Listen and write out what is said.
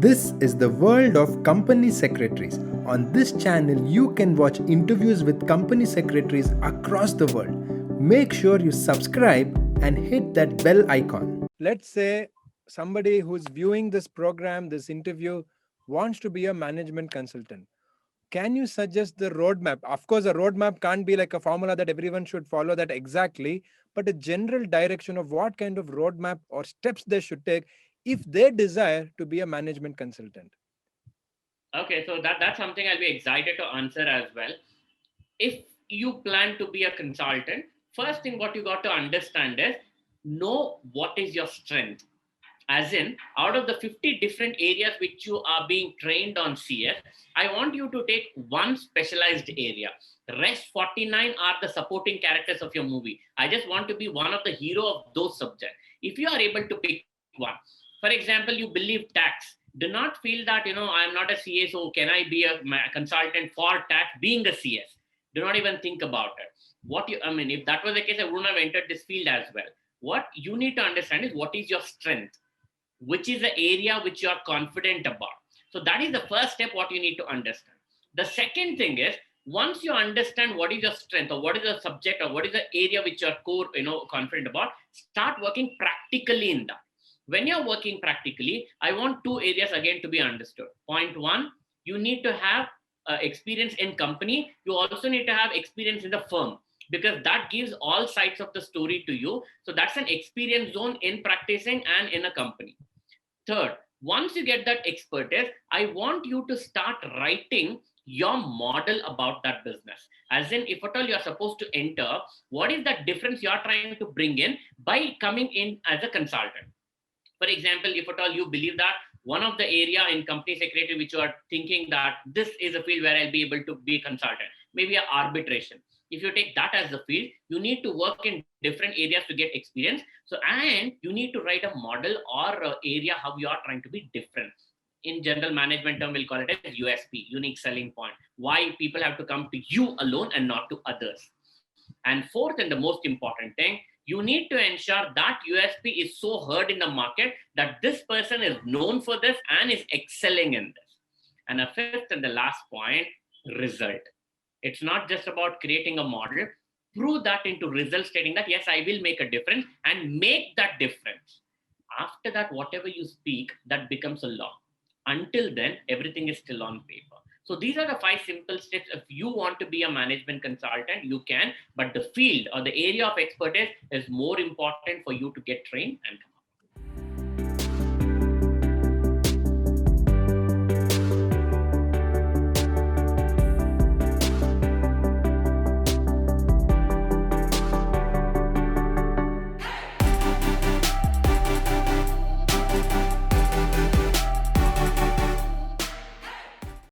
This is the world of company secretaries. On this channel, you can watch interviews with company secretaries across the world. Make sure you subscribe and hit that bell icon. Let's say somebody who's viewing this program, this interview, wants to be a management consultant. Can you suggest the roadmap? Of course, a roadmap can't be like a formula that everyone should follow that exactly, but a general direction of what kind of roadmap or steps they should take if they desire to be a management consultant. Okay, so that's something I'll be excited to answer as well. If you plan to be a consultant, first thing what you got to understand is know what is your strength. As in, out of the 50 different areas which you are being trained on CS, I want you to take one specialized area. The rest 49 are the supporting characters of your movie. I just want to be one of the hero of those subjects. If you are able to pick one, for example, you believe tax, do not feel that, I'm not a CS, so can I be a consultant for tax being a CS? Do not even think about it. If that was the case, I wouldn't have entered this field as well. What you need to understand is what is your strength, which is the area which you are confident about. So that is the first step what you need to understand. The second thing is, once you understand what is your strength or what is the subject or what is the area which you are core confident about, start working practically in that. When you're working practically, I want two areas again to be understood. Point one, you need to have experience in company. You also need to have experience in the firm, because that gives all sides of the story to you. So that's an experience zone in practicing and in a company. Third, once you get that expertise, I want you to start writing your model about that business. As in, if at all you're supposed to enter, what is that difference you're trying to bring in by coming in as a consultant? For example, if at all you believe that one of the area in company secretary which you are thinking that this is a field where I'll be able to be a consultant, maybe arbitration. If you take that as the field, you need to work in different areas to get experience. So, and you need to write a model or area how you are trying to be different. In general management term, we'll call it as USP, unique selling point. Why people have to come to you alone and not to others. And fourth, and the most important thing, you need to ensure that USP is so heard in the market that this person is known for this and is excelling in this. And a fifth and the last point, result. It's not just about creating a model, prove that into results, stating that yes, I will make a difference and make that difference. After that, whatever you speak, that becomes a law. Until then, everything is still on paper. So these are the 5 simple steps. If you want to be a management consultant, you can, but the field or the area of expertise is more important for you to get trained and